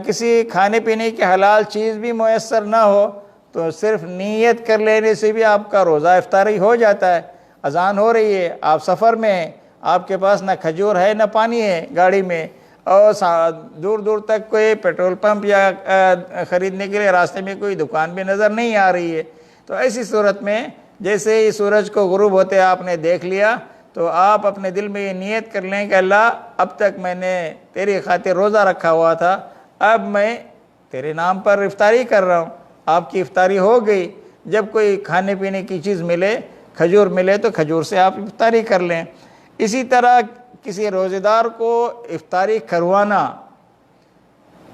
کسی کھانے پینے کی حلال چیز بھی میسر نہ ہو تو صرف نیت کر لینے سے بھی آپ کا روزہ افطاری ہو جاتا ہے۔ اذان ہو رہی ہے، آپ سفر میں ہیں، آپ کے پاس نہ کھجور ہے نہ پانی ہے گاڑی میں، اور دور دور تک کوئی پیٹرول پمپ یا خریدنے کے لیے راستے میں کوئی دکان بھی نظر نہیں آ رہی ہے، تو ایسی صورت میں جیسے ہی سورج کو غروب ہوتے آپ نے دیکھ لیا تو آپ اپنے دل میں یہ نیت کر لیں کہ اللہ اب تک میں نے تیری خاطر روزہ رکھا ہوا تھا، اب میں تیرے نام پر افطاری کر رہا ہوں۔ آپ کی افطاری ہو گئی۔ جب کوئی کھانے پینے کی چیز ملے، کھجور ملے تو کھجور سے آپ افطاری کر لیں۔ اسی طرح کسی روزے دار کو افطاری کروانا،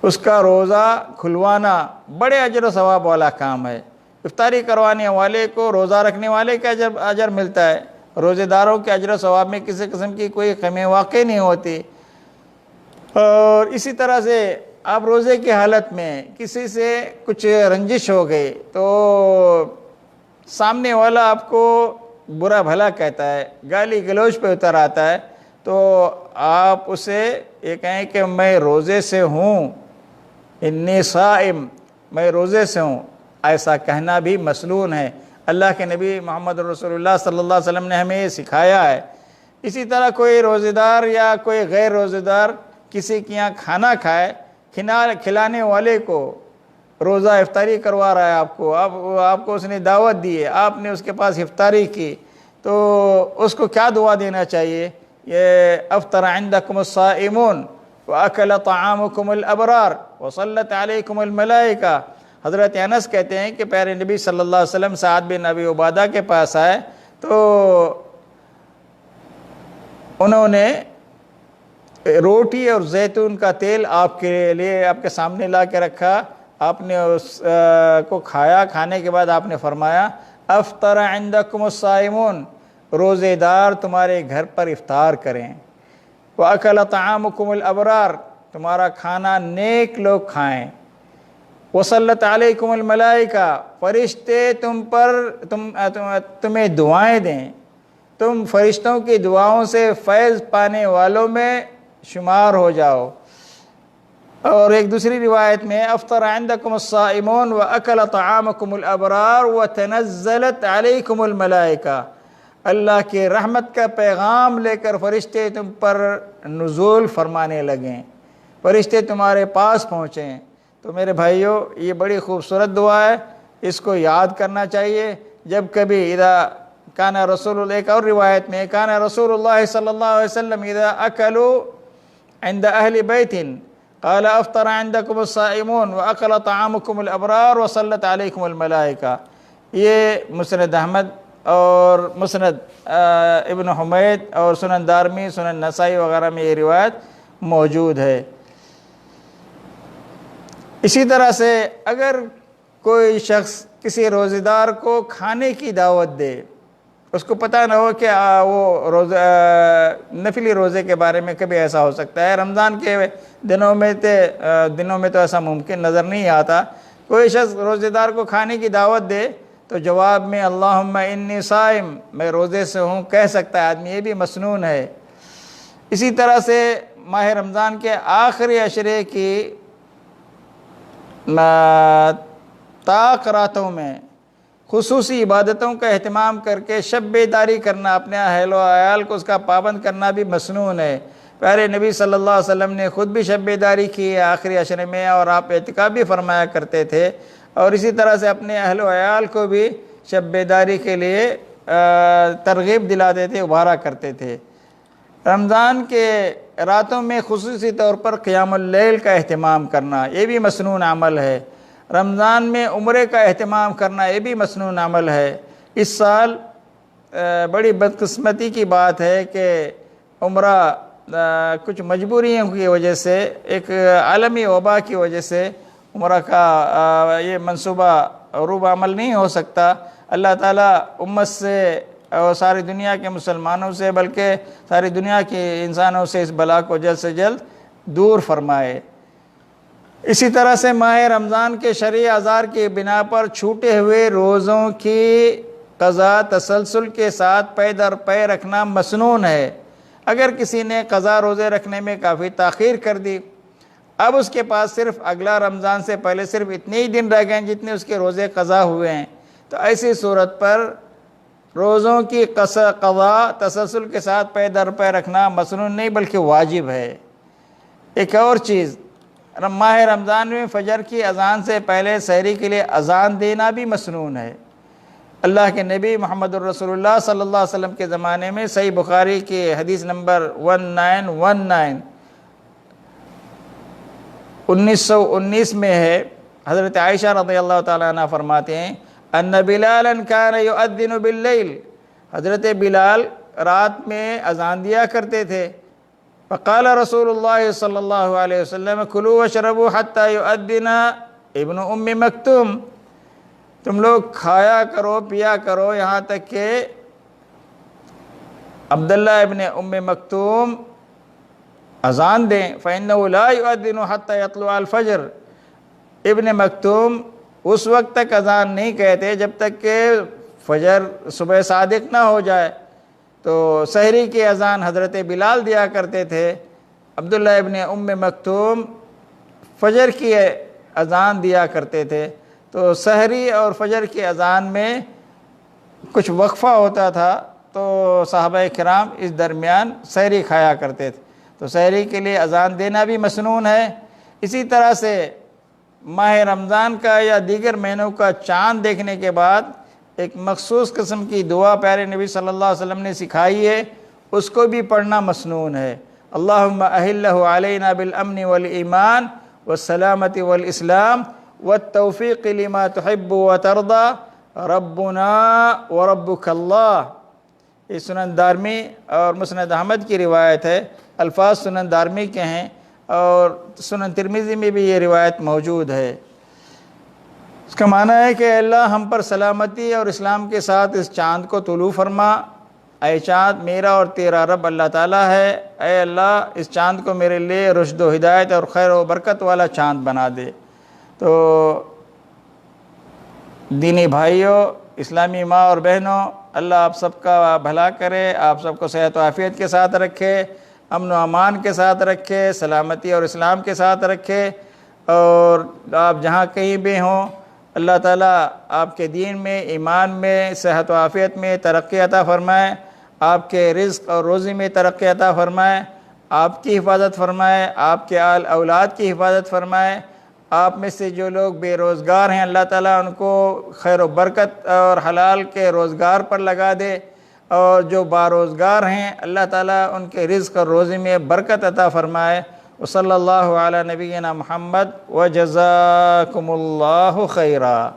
اس کا روزہ کھلوانا بڑے اجر و ثواب والا کام ہے۔ افطاری کروانے والے کو روزہ رکھنے والے کا اجر ملتا ہے، روزے داروں کے اجر و ثواب میں کسی قسم کی کوئی کمی واقع نہیں ہوتی۔ اور اسی طرح سے آپ روزے کی حالت میں کسی سے کچھ رنجش ہو گئی تو سامنے والا آپ کو برا بھلا کہتا ہے، گالی گلوچ پہ اتر آتا ہے، تو آپ اسے یہ کہیں کہ میں روزے سے ہوں، انی صائم، میں روزے سے ہوں، ایسا کہنا بھی مسنون ہے۔ اللہ کے نبی محمد رسول اللہ صلی اللہ علیہ وسلم نے ہمیں یہ سکھایا ہے۔ اسی طرح کوئی روزے دار یا کوئی غیر روزے دار کسی کے یہاں کھانا کھائے، کھلانے والے کو روزہ افطاری کروا رہا ہے آپ کو اس نے دعوت دی ہے، آپ نے اس کے پاس افطاری کی، تو اس کو کیا دعا دینا چاہیے؟ یہ افطر عندکم الصائمون واکل طعامکم الابرار وصلت علیکم الملائکہ۔ حضرت انس کہتے ہیں کہ پیارے نبی صلی اللہ علیہ وسلم سعد بن ابی عبادہ کے پاس آئے تو انہوں نے روٹی اور زیتون کا تیل آپ کے لیے آپ کے سامنے لا کے رکھا، آپ نے اس کو کھایا، کھانے کے بعد آپ نے فرمایا افطر عندکم الصائمون، روزے دار تمہارے گھر پر افطار کریں، وَأَكَلَ طَعَامُكُمُ الْأَبْرَارُ، تمہارا کھانا نیک لوگ کھائیں، وَصَلَّتْ عَلَيْكُمُ الْمَلَائِكَةُ، فرشتے تمہیں دعائیں دیں، تم فرشتوں کی دعاؤں سے فیض پانے والوں میں شمار ہو جاؤ۔ اور ایک دوسری روایت میں افطر عندکم الصائمون وَأَكَلَ طَعَامُكُمُ الْأَبْرَارُ وَتَنَزَّلَتْ عَلَيْكُمُ الْمَلَائِكَةُ، اللہ کے رحمت کا پیغام لے کر فرشتے تم پر نزول فرمانے لگیں، فرشتے تمہارے پاس پہنچیں۔ تو میرے بھائیوں، یہ بڑی خوبصورت دعا ہے، اس کو یاد کرنا چاہیے۔ جب کبھی کان رسول اللہ، ایک اور روایت میں کان رسول اللہ صلی اللہ علیہ وسلم اذا اکلوا عند اہل بیت قال افطر عندکم الصائمون واکل طعامکم الابرار وصلت علیکم الملائکہ۔ یہ مسند احمد اور مسند ابن حمید اور سنن دارمی، سنن نسائی وغیرہ میں یہ روایت موجود ہے۔ اسی طرح سے اگر کوئی شخص کسی روزے دار کو کھانے کی دعوت دے، اس کو پتہ نہ ہو کہ وہ روزہ نفلی روزے کے بارے میں کبھی ایسا ہو سکتا ہے۔ رمضان کے دنوں میں تو ایسا ممکن نظر نہیں آتا۔ کوئی شخص روزے دار کو کھانے کی دعوت دے تو جواب میں اللہم انی صائم، میں روزے سے ہوں کہہ سکتا ہے آدمی، یہ بھی مسنون ہے۔ اسی طرح سے ماہ رمضان کے آخری عشرے کی طاق راتوں میں خصوصی عبادتوں کا اہتمام کر کے شب بیداری کرنا، اپنے اہل و عیال کو اس کا پابند کرنا بھی مسنون ہے۔ پیارے نبی صلی اللہ علیہ وسلم نے خود بھی شب بیداری کی ہے آخری عشرے میں، اور آپ اعتکاف بھی فرمایا کرتے تھے، اور اسی طرح سے اپنے اہل و عیال کو بھی شب بیداری کے لیے ترغیب دلاتے تھے، ابھارا کرتے تھے۔ رمضان کے راتوں میں خصوصی طور پر قیام اللیل کا اہتمام کرنا، یہ بھی مسنون عمل ہے۔ رمضان میں عمرے کا اہتمام کرنا، یہ بھی مسنون عمل ہے۔ اس سال بڑی بدقسمتی کی بات ہے کہ عمرہ کچھ مجبوریوں کی وجہ سے، ایک عالمی وبا کی وجہ سے عمرہ کا یہ منصوبہ عروب عمل نہیں ہو سکتا۔ اللہ تعالیٰ امت سے اور ساری دنیا کے مسلمانوں سے، بلکہ ساری دنیا کے انسانوں سے اس بلا کو جلد سے جلد دور فرمائے۔ اسی طرح سے ماہ رمضان کے شرعی اعذار کی بنا پر چھوٹے ہوئے روزوں کی قضا تسلسل کے ساتھ پے در پے رکھنا مسنون ہے۔ اگر کسی نے قضا روزے رکھنے میں کافی تاخیر کر دی، اب اس کے پاس صرف اگلا رمضان سے پہلے صرف اتنے ہی دن رہ گئے ہیں جتنے اس کے روزے قضا ہوئے ہیں، تو ایسی صورت پر روزوں کی قضا تسلسل کے ساتھ پے در پے رکھنا مسنون نہیں بلکہ واجب ہے۔ ایک اور چیز، ماہ رمضان میں فجر کی اذان سے پہلے سحری کے لیے اذان دینا بھی مسنون ہے۔ اللہ کے نبی محمد الرسول اللہ صلی اللہ علیہ وسلم کے زمانے میں صحیح بخاری کی حدیث نمبر 1919 میں ہے، حضرت عائشہ رضی اللہ تعالیٰ عنہ فرماتے ہیں ان بلالا کان یؤذن باللیل، حضرت بلال رات میں اذان دیا کرتے تھے۔ فقال رسول اللہ صلی اللہ علیہ وسلم کلوا واشربوا حتی یؤذن ابن ام مکتوم، تم لوگ کھایا کرو پیا کرو یہاں تک کہ عبداللہ ابن ام مکتوم اذان دیں۔ فإنه لا يؤذن حتى يطلع الفجر، ابن مکتوم اس وقت تک اذان نہیں کہتے جب تک کہ فجر صبح صادق نہ ہو جائے۔ تو سحری کی اذان حضرت بلال دیا کرتے تھے، عبداللہ ابن ام مکتوم فجر کی اذان دیا کرتے تھے۔ تو سحری اور فجر کی اذان میں کچھ وقفہ ہوتا تھا، تو صحابہ کرام اس درمیان سحری کھایا کرتے تھے، تو سحری کے لیے اذان دینا بھی مسنون ہے۔ اسی طرح سے ماہ رمضان کا یا دیگر مہینوں کا چاند دیکھنے کے بعد ایک مخصوص قسم کی دعا پیارے نبی صلی اللہ علیہ وسلم نے سکھائی ہے، اس کو بھی پڑھنا مسنون ہے۔ اللہم اہلہ علینا بالامن والایمان والسلامت والاسلام والتوفیق لما تحب وترضى ربنا وربک اللہ۔ یہ سنن دارمی اور مسند احمد کی روایت ہے، الفاظ سنن دارمی کے ہیں، اور سنن ترمذی میں بھی یہ روایت موجود ہے۔ اس کا معنی ہے کہ اللہ ہم پر سلامتی اور اسلام کے ساتھ اس چاند کو طلوع فرما۔ اے چاند میرا اور تیرا رب اللہ تعالیٰ ہے، اے اللہ اس چاند کو میرے لیے رشد و ہدایت اور خیر و برکت والا چاند بنا دے۔ تو دینی بھائیوں، اسلامی ماں اور بہنوں، اللہ آپ سب کا بھلا کرے، آپ سب کو صحت و عافیت کے ساتھ رکھے، امن و امان کے ساتھ رکھے، سلامتی اور اسلام کے ساتھ رکھے، اور آپ جہاں کہیں بھی ہوں اللہ تعالیٰ آپ کے دین میں، ایمان میں، صحت و عافیت میں ترقی عطا فرمائے، آپ کے رزق اور روزی میں ترقی عطا فرمائے، آپ کی حفاظت فرمائے، آپ کے آل اولاد کی حفاظت فرمائے۔ آپ میں سے جو لوگ بے روزگار ہیں اللہ تعالیٰ ان کو خیر و برکت اور حلال کے روزگار پر لگا دے، اور جو باروزگار ہیں اللہ تعالیٰ ان کے رزق اور روزی میں برکت عطا فرمائے۔ وصلی اللہ علی نبینا محمد وجزاکم اللہ خیرا۔